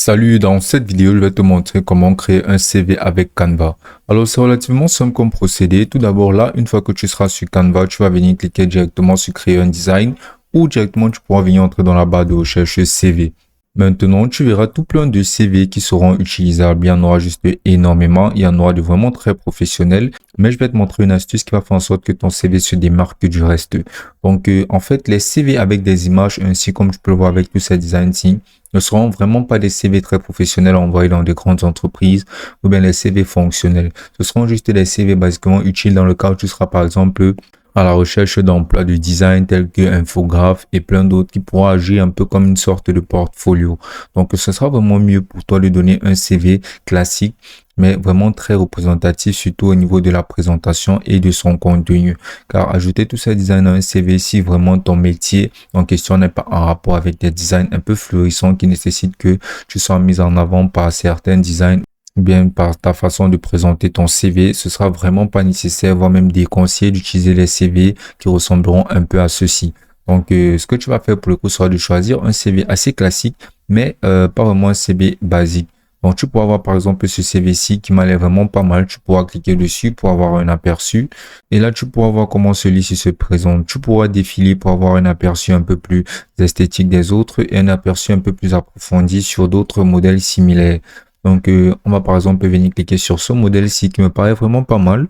Salut, dans cette vidéo, je vais te montrer comment créer un CV avec Canva. Alors, c'est relativement simple comme procédé. Tout d'abord, là, une fois que tu seras sur Canva, tu vas venir cliquer directement sur créer un design ou directement, tu pourras venir entrer dans la barre de recherche CV. Maintenant, tu verras tout plein de CV qui seront utilisables. Il y en aura juste énormément. Il y en aura de vraiment très professionnels. Mais je vais te montrer une astuce qui va faire en sorte que ton CV se démarque du reste. Donc, en fait, les CV avec des images, ainsi comme tu peux le voir avec tous ces designs-ci, ne seront vraiment pas des CV très professionnels envoyés dans des grandes entreprises ou bien les CV fonctionnels. Ce seront juste des CV basiquement utiles dans le cas où tu seras par exemple à la recherche d'emplois de design tels que infographe et plein d'autres qui pourront agir un peu comme une sorte de portfolio. Donc, ce sera vraiment mieux pour toi de donner un CV classique, mais vraiment très représentatif, surtout au niveau de la présentation et de son contenu. Car ajouter tous ces designs dans un CV si vraiment ton métier en question n'est pas en rapport avec des designs un peu florissants qui nécessitent que tu sois mis en avant par certains designs ou bien par ta façon de présenter ton CV, ce sera vraiment pas nécessaire, voire même déconseillé d'utiliser les CV qui ressembleront un peu à ceci. Donc, ce que tu vas faire pour le coup sera de choisir un CV assez classique, mais pas vraiment un CV basique. Donc, tu pourras voir par exemple ce CV-ci qui m'a l'air vraiment pas mal. Tu pourras cliquer dessus pour avoir un aperçu. Et là, tu pourras voir comment celui-ci se présente. Tu pourras défiler pour avoir un aperçu un peu plus esthétique des autres et un aperçu un peu plus approfondi sur d'autres modèles similaires. Donc, on va par exemple venir cliquer sur ce modèle-ci qui me paraît vraiment pas mal.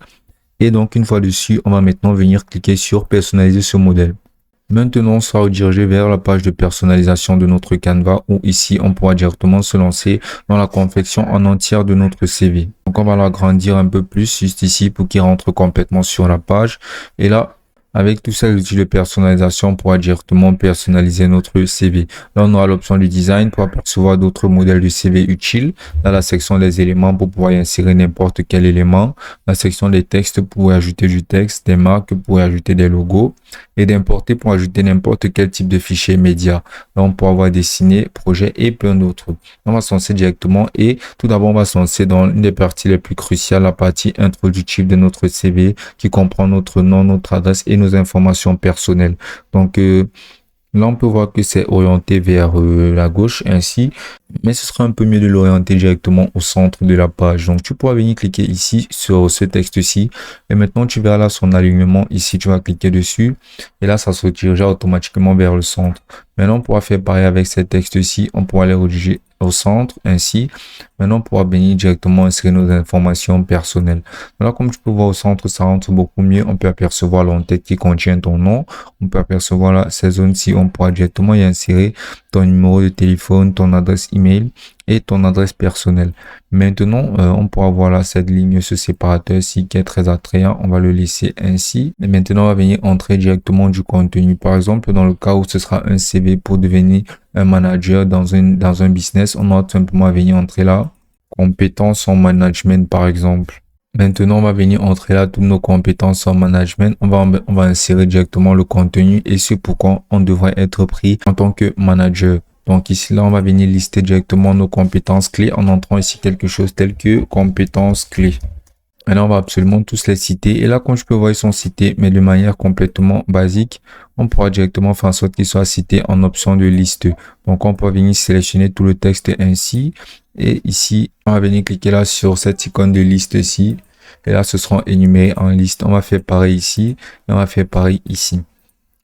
Et donc, une fois dessus, on va maintenant venir cliquer sur personnaliser ce modèle. Maintenant, on sera redirigé vers la page de personnalisation de notre Canva où ici, on pourra directement se lancer dans la confection en entière de notre CV. Donc, on va l'agrandir un peu plus juste ici pour qu'il rentre complètement sur la page. Et là, avec tous ces outils de personnalisation, on pourra directement personnaliser notre CV. Là, on aura l'option du design pour apercevoir d'autres modèles de CV utiles. Dans la section des éléments pour pouvoir y insérer n'importe quel élément. La section des textes pour y ajouter du texte, des marques pour y ajouter des logos et d'importer pour ajouter n'importe quel type de fichier média. Là, on pourra avoir dessiné, projet et plein d'autres. On va se lancer directement et tout d'abord, on va se lancer dans une des parties les plus cruciales, la partie introductive de notre CV qui comprend notre nom, notre adresse et nos informations personnelles. Donc, là, on peut voir que c'est orienté vers la gauche ainsi, mais ce serait un peu mieux de l'orienter directement au centre de la page. Donc, tu pourras venir cliquer ici sur ce texte-ci et maintenant, tu verras là son alignement. Ici, tu vas cliquer dessus et là, ça se redirigera automatiquement vers le centre. Maintenant, on pourra faire pareil avec ces textes-ci. On pourra les rediriger au centre ainsi. Maintenant, on pourra venir directement insérer nos informations personnelles. Là, comme tu peux voir au centre, ça rentre beaucoup mieux. On peut apercevoir l'entête qui contient ton nom. On peut apercevoir là, ces zones-ci. On pourra directement y insérer ton numéro de téléphone, ton adresse email et ton adresse personnelle. Maintenant, on pourra voir là cette ligne, ce séparateur-ci qui est très attrayant. On va le laisser ainsi. Et maintenant, on va venir entrer directement du contenu. Par exemple, dans le cas où ce sera un CV pour devenir un manager dans un business, on va tout simplement venir entrer là. Compétences en management, par exemple. Maintenant, on va venir entrer là toutes nos compétences en management. On va insérer directement le contenu et ce pourquoi on devrait être pris en tant que manager. Donc ici, là, on va venir lister directement nos compétences clés en entrant ici quelque chose tel que compétences clés. Et là, on va absolument tous les citer. Et là, comme je peux voir, ils sont cités, mais de manière complètement basique. On pourra directement faire en sorte qu'ils soient cités en option de liste. Donc, on pourra venir sélectionner tout le texte ainsi. Et ici, on va venir cliquer là sur cette icône de liste-ci. Et là, ce seront énumérés en liste. On va faire pareil ici. Et on va faire pareil ici.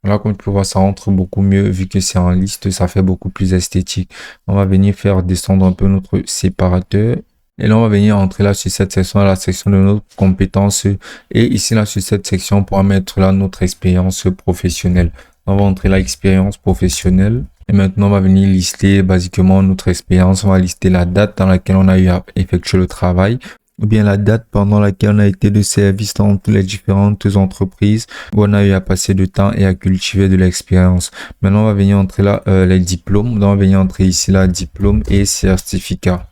Là, comme tu peux voir, ça rentre beaucoup mieux vu que c'est en liste. Ça fait beaucoup plus esthétique. On va venir faire descendre un peu notre séparateur. Et là, on va venir entrer là sur cette section, la section de nos compétences. Et ici, là, sur cette section, on pourra mettre là notre expérience professionnelle. On va entrer là, expérience professionnelle. Et maintenant, on va venir lister basiquement notre expérience. On va lister la date dans laquelle on a eu à effectuer le travail, ou bien la date pendant laquelle on a été de service dans toutes les différentes entreprises où on a eu à passer de temps et à cultiver de l'expérience. Maintenant, on va venir entrer là les diplômes. Donc, on va venir entrer ici là diplôme et certificat.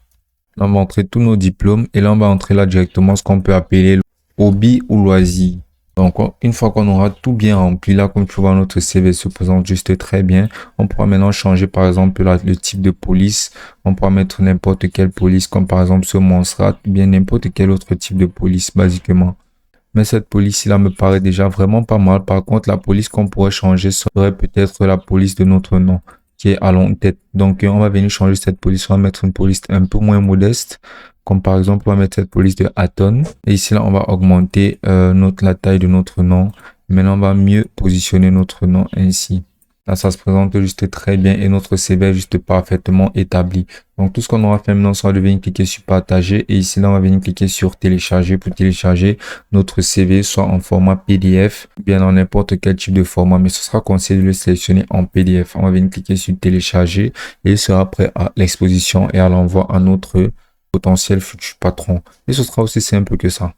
Là, on va entrer tous nos diplômes et là, on va entrer là directement ce qu'on peut appeler hobby ou loisir. Donc, une fois qu'on aura tout bien rempli, là, comme tu vois, notre CV se présente juste très bien. On pourra maintenant changer, par exemple, là, le type de police. On pourra mettre n'importe quelle police, comme par exemple ce Monstrat, ou bien n'importe quel autre type de police, basiquement. Mais cette police-là me paraît déjà vraiment pas mal. Par contre, la police qu'on pourrait changer serait peut-être la police de notre nom. qui est à l'en-tête. Donc, on va venir changer cette police. On va mettre une police un peu moins modeste. Comme par exemple, on va mettre cette police de Aton. Et ici, là, on va augmenter la taille de notre nom. Maintenant, on va mieux positionner notre nom ainsi. Là, ça se présente juste très bien et notre CV est juste parfaitement établi. Donc, tout ce qu'on aura fait maintenant, c'est de venir cliquer sur partager et ici, là, on va venir cliquer sur télécharger pour télécharger notre CV, soit en format PDF, bien dans n'importe quel type de format, mais ce sera conseillé de le sélectionner en PDF. On va venir cliquer sur télécharger et il sera prêt à l'exposition et à l'envoi à notre potentiel futur patron. Et ce sera aussi simple que ça.